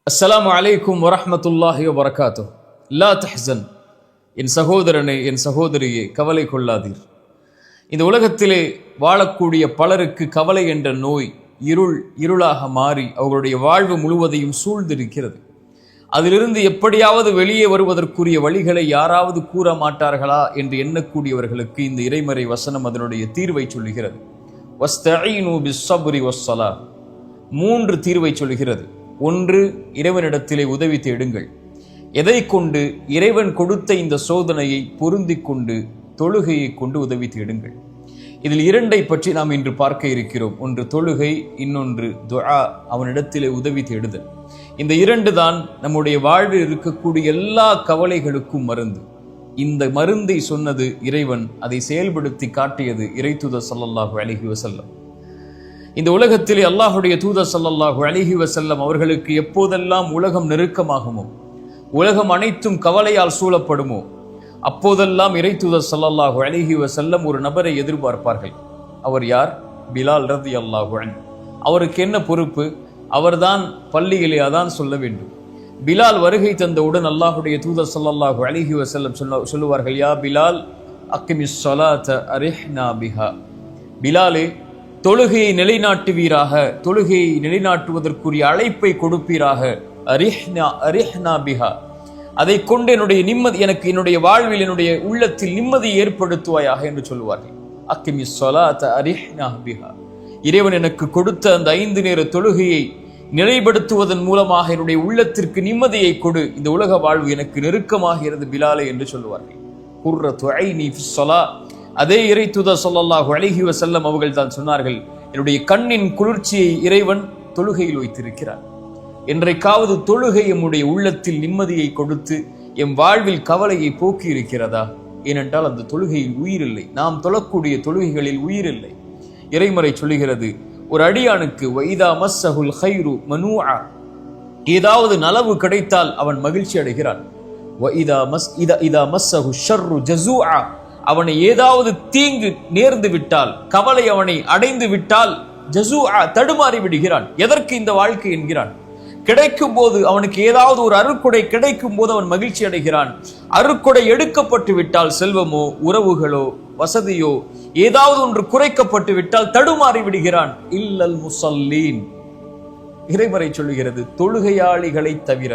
அஸ்ஸலாமு அலைக்கும் வரஹ்மத்துல்லாஹி வபரகாத்துஹ். லா தஹ்சன், என் சகோதரனே, என் சகோதரியே, கவலை கொள்ளாதீர். இந்த உலகத்திலே வாழக்கூடிய பலருக்கு கவலை என்ற நோய் இருளாக மாறி அவர்களுடைய வாழ்வு முழுவதையும் சூழ்ந்திருக்கிறது. அதிலிருந்து எப்படியாவது வெளியே வருவதற்குரிய வழிகளை யாராவது கூற மாட்டார்களா என்று எண்ணக்கூடியவர்களுக்கு இந்த இறைமறை வசனம் அதனுடைய தீர்வை சொல்லுகிறது. வஸ்தஈனு பிஸ்ஸப்ரி வஸ்ஸலாஹ். 3 தீர்வை சொல்கிறது. 1, இறைவனிடத்திலே உதவி தேடுங்கள். எதை கொண்டு? இறைவன் கொடுத்த இந்த சோதனையை பொருந்தி கொண்டு தொழுகையை கொண்டு உதவி தேடுங்கள். இதில் 2ஐ பற்றி நாம் இன்று பார்க்க இருக்கிறோம். ஒன்று தொழுகை, இன்னொன்று துஆ, அவனிடத்திலே உதவி தேடுதல். இந்த 2 தான் நம்முடைய வாழ்வில் இருக்கக்கூடிய எல்லா கவலைகளுக்கும் மருந்து. இந்த மருந்தை சொன்னது இறைவன், அதை செயல்படுத்தி காட்டியது இறைத்தூதர் ஸல்லல்லாஹு அலைஹி வஸல்லம். இந்த உலகத்திலே அல்லாஹுடைய தூதர் ஸல்லல்லாஹு அலைஹி வஸல்லம் அவர்களுக்கு எப்போதெல்லாம் உலகம் நெருக்கமாகுமோ, உலகம் அனைத்தும் கவலையால் சூழப்படுமோ, அப்போதெல்லாம் இறைத்தூதர் ஸல்லல்லாஹு அலைஹி வஸல்லம் ஒரு நபரை எதிர்பார்ப்பார்கள். அவர் யார்? பிலால் ரலியல்லாஹு அன்ஹு. அவருக்கு என்ன பொறுப்பு? அவர்தான் பள்ளியிலே அதான் சொல்ல வேண்டும். பிலால் வருகை தந்தவுடன் அல்லாஹுடைய தூதர் ஸல்லல்லாஹு அலைஹி வஸல்லம் சொல்லுவார்கள், யா பிலால் அக்கிமிஸ் ஸலாத அரிஹ்னா பிஹா. பிலாலே, தொழுகையை நிலைநாட்டுவீராக, தொழுகையை நிலைநாட்டுவதற்குரிய அழைப்பை கொடுப்பீராக. அரிஹ்னா பிஹா, அதை கொண்டு என்னுடைய நிம்மதி, எனக்கு என்னுடைய வாழ்வில் என்னுடைய உள்ளத்தில் நிம்மதி ஏற்படுத்துவாயாக என்று சொல்லுவார்கள். அக்கிமிஸ் ஸலாத அரிஹ்னா பிஹா. இறைவன் எனக்கு கொடுத்த அந்த 5 நேர தொழுகையை நிலைப்படுத்துவதன் மூலமாக என்னுடைய உள்ளத்திற்கு நிம்மதியை கொடு, இந்த உலக வாழ்வு எனக்கு நெருக்கமாகிறது பிலாலே என்று சொல்லுவார்கள். குர்ரத்து ஐனி ஃபிஸ் ஸலாத். அதே இறைத்தூதர் ஸல்லல்லாஹு அலைஹி வஸல்லம் அவர்கள் தான் சொன்னார்கள், என்னுடைய கண்ணின் குளிர்ச்சியை இறைவன் தொழுகையில் வைத்திருக்கிறார். என்றைக்காவது தொழுகை எம்முடைய உள்ளத்தில் நிம்மதியை கொடுத்து எம் வாழ்வில் கவலையை போக்கி இருக்கிறதா? ஏனென்றால் அந்த தொழுகையில் உயிர் இல்லை. நாம் தொழக்கூடிய தொழுகைகளில் உயிர் இல்லை. இறைமறை சொல்லுகிறது, ஒரு அடியானுக்கு வைதா மஸ்ஸஹுல் கைரு மனூஆ, ஏதாவது நலவு கிடைத்தால் அவன் மகிழ்ச்சி அடைகிறான். இதா மஸ்ஸஹு ஷர்ரு ஜஸூஆ, அவனை ஏதாவது தீங்கு நேர்ந்து விட்டால், கவலை அவனை அடைந்து விட்டால், ஜஸூஆ, தடுமாறி விடுகிறான். எதற்கு இந்த வாழ்க்கை என்கிறான். கிடைக்கும் போது அவனுக்கு ஏதாவது ஒரு அருட்கொடை கிடைக்கும் போது அவன் மகிழ்ச்சி அடைகிறான். அருட்கொடை எடுக்கப்பட்டு விட்டால், செல்வமோ உறவுகளோ வசதியோ ஏதாவது ஒன்று குறைக்கப்பட்டு விட்டால் தடுமாறி விடுகிறான். இல்லல் முஸல்லீன், இறைமறை சொல்லுகிறது, தொழுகையாளிகளை தவிர.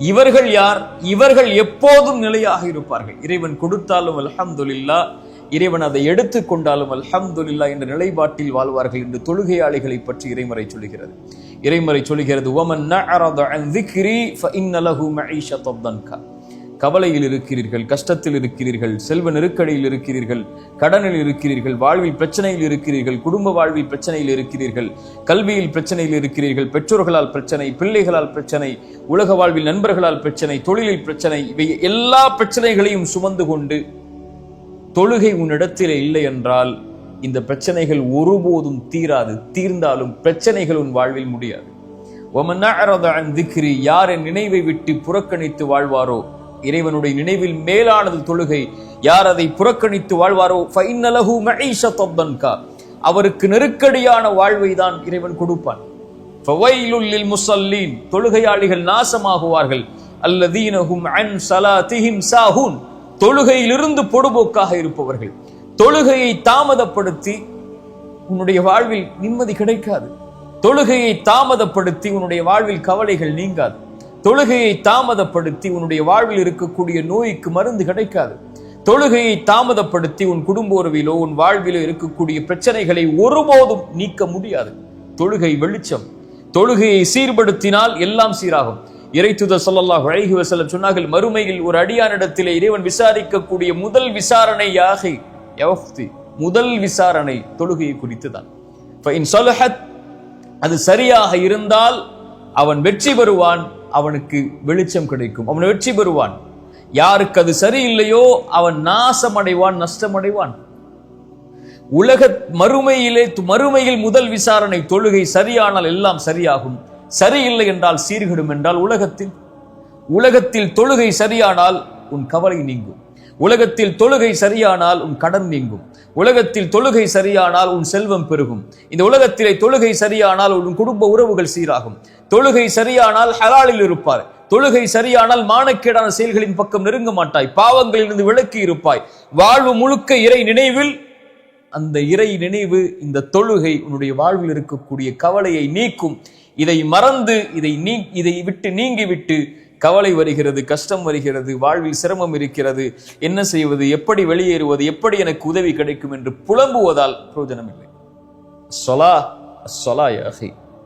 இவர்கள் யார்? இவர்கள் எப்போதும் நிலையாக இருப்பார்கள். இறைவன் கொடுத்தாலும் அல்ஹம்துலில்லாஹ், இறைவன் அதை எடுத்துக் கொண்டாலும் அல்ஹம்துலில்லாஹ் என்ற நிலைப்பாட்டில் வாழ்வார்கள் என்று தொழுகையாளிகளை பற்றி இறைமறை சொல்லுகிறது. இறைமறை சொல்லுகிறது, வமன் நஅரத அன் ذிக்ரி ஃபஇன்ன லஹு மஈஷத்தன் தன்கா. கவலையில் இருக்கிறீர்கள், கஷ்டத்தில் இருக்கிறீர்கள், செல்வ நெருக்கடியில் இருக்கிறீர்கள், கடனில் இருக்கிறீர்கள், வாழ்வில் பிரச்சனையில் இருக்கிறீர்கள், குடும்ப வாழ்வில் பிரச்சனையில் இருக்கிறீர்கள், கல்வியில் பிரச்சனையில் இருக்கிறீர்கள், பெற்றோர்களால் பிரச்சனை, பிள்ளைகளால் பிரச்சனை, உலக வாழ்வில் நண்பர்களால் பிரச்சனை, தொழிலில் பிரச்சனை, இவை எல்லா பிரச்சனைகளையும் சுமந்து கொண்டு தொழுகை உன்னிடத்திலே இல்லை என்றால் இந்த பிரச்சனைகள் ஒருபோதும் தீராது. தீர்ந்தாலும் பிரச்சனைகள் உன் வாழ்வில் முடியாது. வமன் நஅரத அன் ذிக்ரி, யார் என் நினைவை விட்டு புறக்கணித்து வாழ்வாரோ, இறைவனுடைய நினைவில் மேலானது தொழுகை, யார் அதை புறக்கணித்து வாழ்வாரோ ஃபஇன்ன லஹு மஈஷத்தன் தன்கா, அவருக்கு நெருக்கடியான வாழ்வை தான் இறைவன் கொடுப்பான். ஃபவைலுல் லில் முஸல்லீன், தொழுகையாளிகள் நாசமாகுவார்கள். அல்லதீன ஹும் அன் ஸலாத்திஹிம் சாஹூன், தொழுகையிலிருந்து பொடுபோக்காக இருப்பவர்கள். தொழுகையை தாமதப்படுத்தி உன்னுடைய வாழ்வில் நிம்மதி கிடைக்காது. தொழுகையை தாமதப்படுத்தி உன்னுடைய வாழ்வில் கவலைகள் நீங்காது. தொழுகையை தாமதப்படுத்தி உன்னுடைய வாழ்வில் இருக்கக்கூடிய நோய்க்கு மருந்து கிடைக்காது. தொழுகையை தாமதப்படுத்தி உன் குடும்ப உறவிலோ உன் வாழ்விலோ இருக்கக்கூடிய பிரச்சனைகளை ஒருபோதும் நீக்க முடியாது. தொழுகை வெளிச்சம். தொழுகையை சீர்படுத்தினால் எல்லாம் சீராகும். இறைத்தூதர் ஸல்லல்லாஹு அலைஹி வஸல்லம் சொன்னார்கள், மறுமையில் ஒரு அடியானிடத்திலே இறைவன் விசாரிக்கக்கூடிய முதல் விசாரணை முதல் விசாரணை தொழுகையை குறித்துதான். ஃபஇன் ஸலஹத், அது சரியாக இருந்தால் அவன் வெற்றி பெறுவான், அவனுக்கு வெளிச்சம் கிடைக்கும், அவன் வெற்றி பெறுவான். யாருக்கு அது சரியில்லையோ அவன் நாசமடைவான், நஷ்டமடைவான். மறுமையில் முதல் விசாரணை தொழுகை சரியானால் எல்லாம் சரியாகும், சரியில்லை என்றால் சீர்கெடும். என்றால் உலகத்தில் தொழுகை சரியானால் உன் கவலை நீங்கும். உலகத்தில் தொழுகை சரியானால் உன் கடன் நீங்கும். உலகத்தில் தொழுகை சரியானால் உன் செல்வம் பெருகும். இந்த உலகத்திலே தொழுகை சரியானால் உன் குடும்ப உறவுகள் சீராகும். தொழுகை சரியானால் ஹலாலில் இருப்பார். தொழுகை சரியானால் மானக்கேடான செயல்களின் பக்கம் நெருங்க மாட்டாய். பாவங்களிலிருந்து விலக்கி இருப்பாய். வாழ்வு முழுக்க இறை நினைவில். அந்த இறை நினைவு, இந்த தொழுகை உன்னுடைய வாழ்வில் இருக்கக்கூடிய கவலையை நீக்கும். இதை மறந்து இதை விட்டு நீங்கிவிட்டு கவலை வருகிறது, கஷ்டம் வருகிறது, வாழ்வில் சிரமம் இருக்கிறது, என்ன செய்வது, எப்படி வெளியேறுவது, எப்படி எனக்கு உதவி கிடைக்கும் என்று புலம்புவதால் பிரயோஜனம் இல்லை.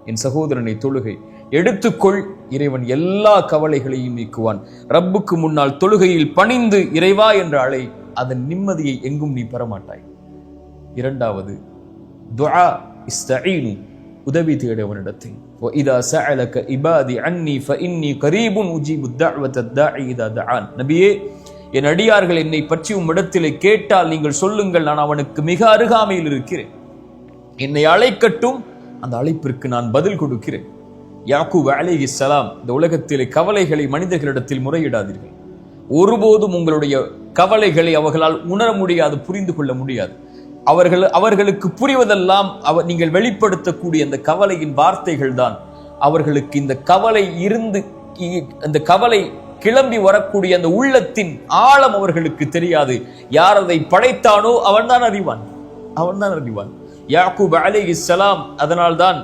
என் சகோதரனை, தொழுகை எடுத்துக்கொள். இறைவன் எல்லா கவலைகளையும் நீக்குவான். ரப்புக்கு முன்னால் தொழுகையில் பணிந்து இறைவா என்ற அழை, அதன் நிம்மதியை எங்கும் நீ பெறமாட்டாய். இரண்டாவது, துஆ இஸ்தஈனு, உதவி தேடவனிடத்தில். وَإِذَا سَأَلَكَ عِبَادِي عَنِّي فَإِنِّي قَرِيبٌ أُجِيبُ الدَّعْوَةَ الدَّاعِي إِذَا دَعَانِ. நபியே, என் அடியார்கள் என்னை பற்றி உம்மிடத்திலே கேட்டால் நீங்கள் சொல்லுங்கள், நான் அவனுக்கு மிக அருகாமையில் இருக்கிறேன். என்னை அழைக்கட்டும், அந்த அழைப்பிற்கு நான் பதில் கொடுக்கிறேன். யாக்கூப் அலைஹிஸ்ஸலாம், இந்த உலகத்திலே கவலைகளை மனிதர்களிடத்தில் முறையிடாதீர்கள். ஒருபோதும் உங்களுடைய கவலைகளை அவர்களால் உணர முடியாது, புரிந்து கொள்ள முடியாது. அவர்களுக்கு புரிவதெல்லாம் நீங்கள் வெளிப்படுத்தக்கூடிய அந்த கவலையின் வார்த்தைகள் தான். அவர்களுக்கு இந்த கவலை இருந்து, அந்த கவலை கிளம்பி வரக்கூடிய அந்த உள்ளத்தின் ஆழம் அவர்களுக்கு தெரியாது. யார் அதை படைத்தானோ அவன்தான் அறிவான். யாக்கூப் அலைஹிஸ்ஸலாம், அதனால்தான்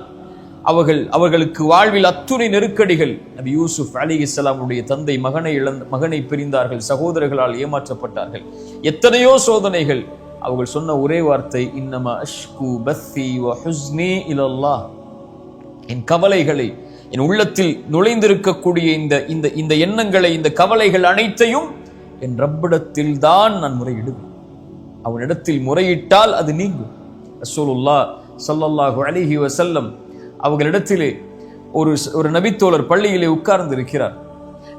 அவர்களுக்கு வாழ்வில் அத்துணை நெருக்கடிகள். நபி யூசுப் அலைஹிஸ்ஸலாமுடைய தந்தை மகனை பிரிந்தார்கள், சகோதரர்களால் ஏமாற்றப்பட்டார்கள், எத்தனையோ சோதனைகள். அவர்கள் சொன்ன ஒரே வார்த்தை, இன்னமா அஷ்கு பத்தி வ ஹுஸ்னி இலல்லாஹ். என் கவலைகளை, என் உள்ளத்தில் நுழைந்திருக்கக்கூடிய இந்த எண்ணங்களை, இந்த கவலைகள் அனைத்தையும் என் ரப்பிடத்தில் தான் நான் முறையிடுவேன். அவனிடத்தில் முறையிட்டால் அது நீங்கும். ரசூலுல்லாஹ் ஸல்லல்லாஹு அலைஹி வஸல்லம் அவர்களிடத்திலே ஒரு நபித்தோழர் பள்ளியிலே உட்கார்ந்து இருக்கிறார்.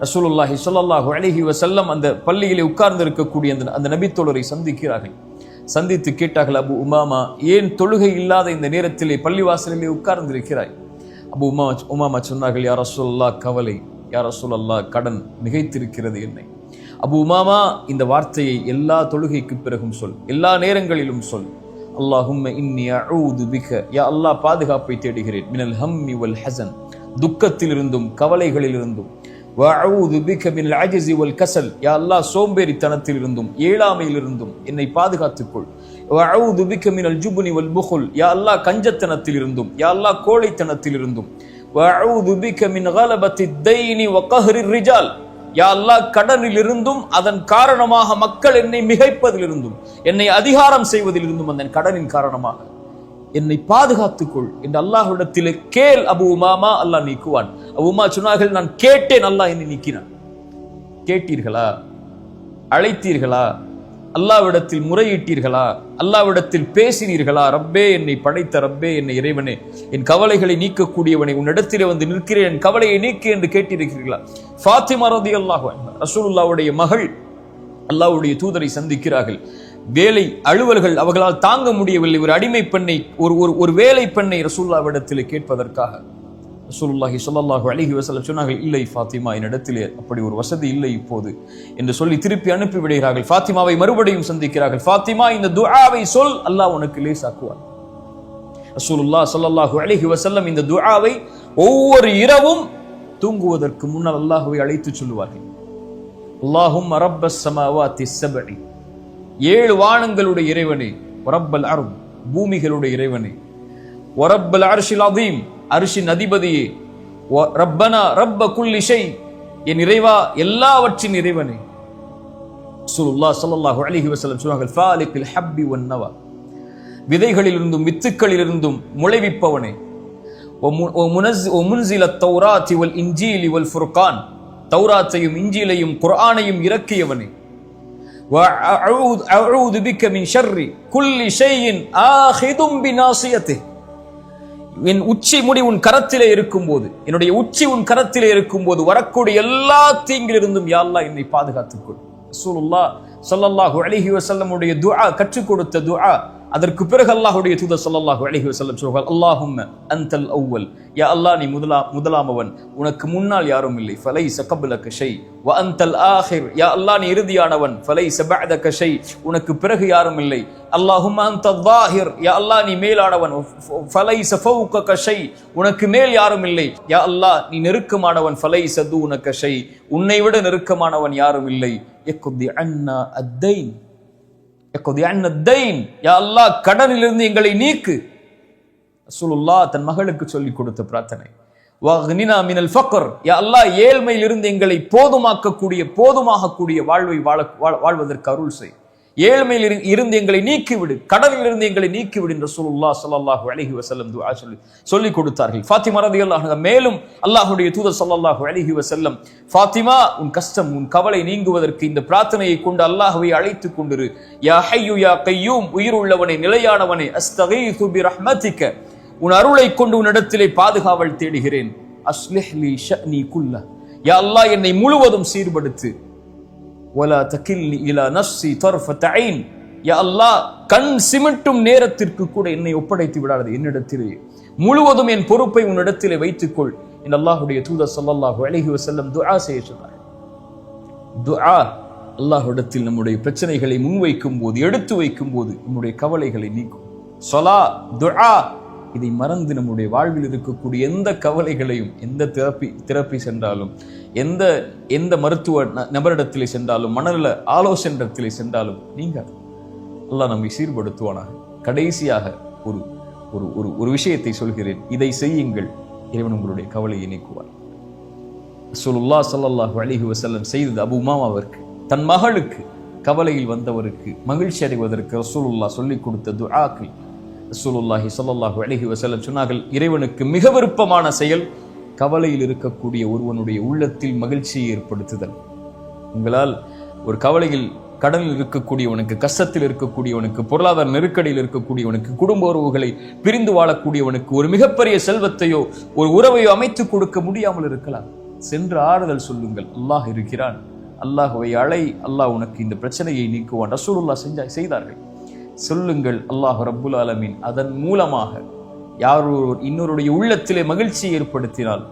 ரசூலுல்லாஹி ஸல்லல்லாஹு அலைஹி வஸல்லம் அந்த பள்ளியிலே உட்கார்ந்து இருக்கக்கூடிய அந்த நபித்தோழரை சந்தித்து கேட்டார்கள், அபு உமாமா, ஏன் தொழுகை இல்லாத இந்த நேரத்திலே பள்ளிவாசலிலே உட்கார்ந்து இருக்கிறாய்? அபு உமாமா சொன்னார்கள், யா ரசூலல்லாஹ், கவலை, யா ரசூலல்லாஹ், கடன் மிகைத்திருக்கிறது என்னை. அபு உமாமா, இந்த வார்த்தையை எல்லா தொழுகைக்கு பிறகும் சொல், எல்லா நேரங்களிலும் சொல். அல்லாஹும்ம இன்னி அஊது பிக, யா அல்லாஹ், பாதுகாப்பை தேடுகிறேன். மினல் ஹம்மி வல் ஹஸன், துக்கத்திலிருந்தும் கவலைகளிலிருந்தும். வஅஊது பிக மினல் அஜ்ஸி வல் கஸல், யா அல்லாஹ், சோம்பேறித்தனத்திலிருந்தும் ஏழாமையிலிருந்தும் என்னை பாதுகாத்துக்கொள். வஅஊது பிக மினல் ஜுப்னி வல் புഖுல், யா அல்லாஹ், கஞ்சத்தனத்திலிருந்தும், யா அல்லாஹ், கோழைத்தனத்திலிருந்தும். வஅஊது பிக மின் கலபத்தி தைனி வ கஹ்ரிர் ரிஜால், யா அல்லாஹ், கடனிலிருந்தும் அதன் காரணமாக மக்கள் என்னை மிகைப்பதிலிருந்தும், என்னை அதிகாரம் செய்வதிலிருந்தும், அந்த கடனின் காரணமாக என்னை பாதுகாத்துக்கொள் என்று அல்லாஹ்விடத்திலே கேள் அபு உமாமா, அல்லாஹ் நீக்குவான். அபு உமா சொன்னார்கள், நான் கேட்டேன், அல்லாஹ் என்னை நீக்கினான். கேட்டீர்களா? அழைத்தீர்களா? அல்லாஹ்விடத்தில் முறையிட்டீர்களா? அல்லாஹ்விடத்தில் பேசினீர்களா? ரப்பே, என்னை படைத்த ரப்பே, என்னை இறைவனே, என் கவலைகளை நீக்கக்கூடியவனை, உன்னிடத்திலே வந்து நிற்கிறேன், என் கவலையை நீக்கு என்று கேட்டிருக்கிறீர்களா? ஃபாத்திமா ரலியல்லாஹு அன்ஹா, ரசூலுல்லாஹ்வுடைய மகள், அல்லாஹ்வுடைய தூதரை சந்திக்கிறார்கள். வேலை அலுவல்கள் அவர்களால் தாங்க முடியவில்லை. ஒரு அடிமை பெண்ணை, ஒரு வேலை பெண்ணை ரசூலுல்லாஹ்விடத்திலே கேட்பதற்காக ரசூலுல்லாஹி ஸல்லல்லாஹு அலைஹி வஸல்லம் சொன்னார்கள், இல்லை ஃபாத்திமா, என்னிடத்திலே அப்படி ஒரு வசதி இல்லை இப்போது என்று சொல்லி திருப்பி அனுப்பி விடுகிறார்கள். ஃபாத்திமாவை மறுபடியும் சந்திக்கிறார்கள். ஃபாத்திமா, இந்த துஆவை சொல், அல்லாஹ் உனக்கு லேசாக்குவான். ரசூலுல்லாஹ் ஸல்லல்லாஹு அலைஹி வஸல்லம் இந்த துஆவை ஒவ்வொரு இரவும் தூங்குவதற்கு முன்னால் அல்லாஹ்வை அழைத்து சொல்லுவார்கள். அல்லாஹும்ம ரப்பஸ் ஸமாவாத்தி ஸப்இ, 7 வானங்களுடைய இறைவனே, ரப்பல் அர்த், பூமிகளுடைய இறைவனே, ரப்பல் அர்ஷில் அதீம், அர்ஷின் அதிபதியே, ரப்பனா ரப்ப குல்லி ஷை, என் இறைவா, எல்லாவற்றின் இறைவனே. ரசூலுல்லாஹ் ஸல்லல்லாஹு அலைஹி வஸல்லம் சொன்னார்கள், ஃபாலிகில் ஹப்பி வன் நவா, விதைகளிலிருந்தும் வித்துக்களிலிருந்தும் முளைவிப்பவனே, வ முன்ஸிலத் தௌராத்தி வல் இன்ஜீலி வல் ஃபுர்கான், தௌராத்தையும் இன்ஜீலையும் குர்ஆனையும் இறக்கியவனே. வஅஊது பிக மின் ஷர்ரி குல்லி ஷைஇன் ஆஹிதும் பிநாசியத்திஹ், என் உச்சி முடி உன் கரத்திலே இருக்கும்போது, என்னுடைய உச்சி உன் கரத்திலே இருக்கும்போது வரக்கூடிய எல்லா தீங்கிலிருந்தும் யா அல்லாஹ் என்னை பாதுகாத்துக்கொள். ரசூலுல்லாஹ் ஸல்லல்லாஹு அலைஹி வஸல்லம் உடைய துஆ, கற்றுக் கொடுத்த துஆ, அதற்கு பிறகு அல்லாஹ்வுடைய தூதர் ஸல்லல்லாஹு அலைஹி வஸல்லம் சொல்வார்கள், அல்லாஹும்ம அன்தல் அவ்வல், யா அல்லாஹ் நீ முதலாமவன், உனக்கு முன்னால் யாரும் இல்லை, ஃபலைஸ கப்லக ஷை, வ அன்தல் ஆஹிர், யா அல்லாஹ் நீ இறுதியானவன், ஃபலைஸ பஅதக ஷை, உனக்கு பிறகு யாரும் இல்லை, அல்லாஹும்ம அன்தல் ஸாஹிர், யா அல்லாஹ் நீ மேலானவன், ஃபலைஸ ஃபௌகக ஷை, உனக்கு மேல் யாரும் இல்லை, யா அல்லாஹ் நீ நெருக்கமானவன், ஃபலைஸ தூனக ஷை, உன்னை விட நெருக்கமானவன் யாரும் இல்லை, யக்தி அன்னா அத்தைன், யா அல்லாஹ் கடனிலிருந்து எங்களை நீக்கு. ரசூலுல்லாஹ் தன் மகளுக்கு சொல்லிக் கொடுத்த பிரார்த்தனை. வக்னினா மினல் ஃபக்ர், யா அல்லாஹ் ஏழ்மையிலிருந்து எங்களை போதுமாகக்கூடிய வாழ்வை வாழ்வதற்கு அருள் செய். ஏழ்மையில் இருந்து எங்களை நீக்கிவிடு, கடலில் இருந்து எங்களை நீக்கிவிடு என்று ரசூலுல்லாஹ் ஸல்லல்லாஹு அலைஹி வஸல்லம் துஆ சொல்லி கொடுத்தார்கள். ஃபாத்திமா ரலியல்லாஹு அன்ஹா மேலும் அல்லாஹ்வுடைய தூதர் ஸல்லல்லாஹு அலைஹி வஸல்லம், ஃபாத்திமா உன் கஷ்டம் உன் கவலை நீங்குவதற்கு இந்த பிரார்த்தனையை கொண்டு அல்லாஹ்வை அழைத்துக் கொண்டிரு. யா ஹய்யு யா கய்யூம், உயிர் உள்ளவனே நிலையானவனே, அஸ்தகீது பிரஹ்மதிக, உன் அருளை கொண்டு உன்னிடத்திலே பாதுகாவல் தேடுகிறேன். அஸ்லிஹ் லி ஷஅனி குல்ல, யா அல்லாஹ் என்னை முழுவதும் சீர்படுத்து. வலா தகில்னி இலா நஃப்ஸி தர்ஃபத ஐன், யா அல்லாஹ் கண் சிமிட்டும் நேரத்திற்கு கூட என்னை ஒப்படைத்து விடாதே, என்னிடத்திலே முழுவதும் என் பொறுப்பை உன்னிடத்திலே வைத்துக்கொள் என்று அல்லாஹ்வுடைய தூதர் ஸல்லல்லாஹு அலைஹி வஸல்லம் துஆ செய்ய சொன்னார். துஆ அல்லாஹ்விடத்தில் நம்முடைய பிரச்சனைகளை முன்வைக்கும் போது, எடுத்து வைக்கும் போது நம்முடைய கவலைகளை நீக்கும். ஸலா, துஆ, இதை மறந்து நம்முடைய வாழ்வில் இருக்கக்கூடிய எந்த கவலைகளையும், எந்த தெரப்பி சென்றாலும், எந்த மருத்துவ நபரிடத்திலே சென்றாலும், மனநல ஆலோசனையிடத்திலே சென்றாலும் நீங்க அல்லாஹ் நம்மை சீர்படுத்துவானாக. கடைசியாக ஒரு விஷயத்தை சொல்கிறேன், இதை செய்யுங்கள், இறைவன் உங்களுடைய கவலையை நீக்குவார். ரசூலுல்லாஹ் ஸல்லல்லாஹு அலைஹி வஸல்லம் செய்தது அபூ உமாமாவிற்கு, தன் மகளுக்கு கவலையில் வந்தவருக்கு மகிழ்ச்சி அடைவதற்கு ரசூலுல்லாஹ் சொல்லிக் கொடுத்த துஆக்கள். ரசூலுல்லாஹி ஸல்லல்லாஹு அலைஹி வஸல்லம் சொன்னார்கள், இறைவனுக்கு மிக விருப்பமான செயல் கவலையில் இருக்கக்கூடிய ஒருவனுடைய உள்ளத்தில் மகிழ்ச்சியை ஏற்படுத்துதல். உங்களால் ஒரு கவலையில், கடனில் இருக்கக்கூடியவனுக்கு, கஷ்டத்தில் இருக்கக்கூடியவனுக்கு, பொருளாதார நெருக்கடியில் இருக்கக்கூடியவனுக்கு, குடும்ப உறவுகளை பிரிந்து வாழக்கூடியவனுக்கு ஒரு மிகப்பெரிய செல்வத்தையோ ஒரு உறவையோ அமைத்துக் கொடுக்க முடியாமல் இருக்கலாம். சென்று ஆறுதல் சொல்லுங்கள், அல்லாஹ் இருக்கிறான், அல்லாஹ்வை அழை, அல்லாஹ் உனக்கு இந்த பிரச்சனையை நீக்குவான். ரசூலுல்லாஹ் செய்தார்கள். சொல்லுங்கள், அல்லாஹ் ரப்புல் ஆலமீன் அதன் மூலமாக இன்னொருடைய உள்ளத்திலே மகிழ்ச்சியை ஏற்படுத்தினால்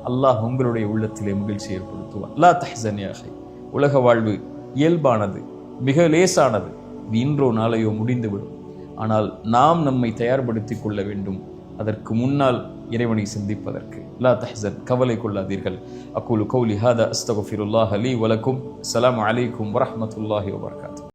அல்லாஹ் உங்களுடைய உள்ளத்திலே மகிழ்ச்சி ஏற்படுத்துவான். லா தஹ்சன் யா அஹி, உலக வாழ்வு இயல்பானது, மிக லேசானது, இது இன்றோ நாளையோ முடிந்துவிடும். ஆனால் நாம் நம்மை தயார்படுத்திக் கொள்ள வேண்டும் அதற்கு முன்னால் இறைவனை சிந்திப்பதற்கு. லா தஹ்சன், கவலை கொள்ளாதீர்கள். அகூலு கௌலி ஹாதா அஸ்தக்ஃபிருல்லாஹ லீ வலக்கும். அஸ்ஸலாமு அலைக்கும் வரஹ்மத்துல்லாஹி வபரகாத்துஹு.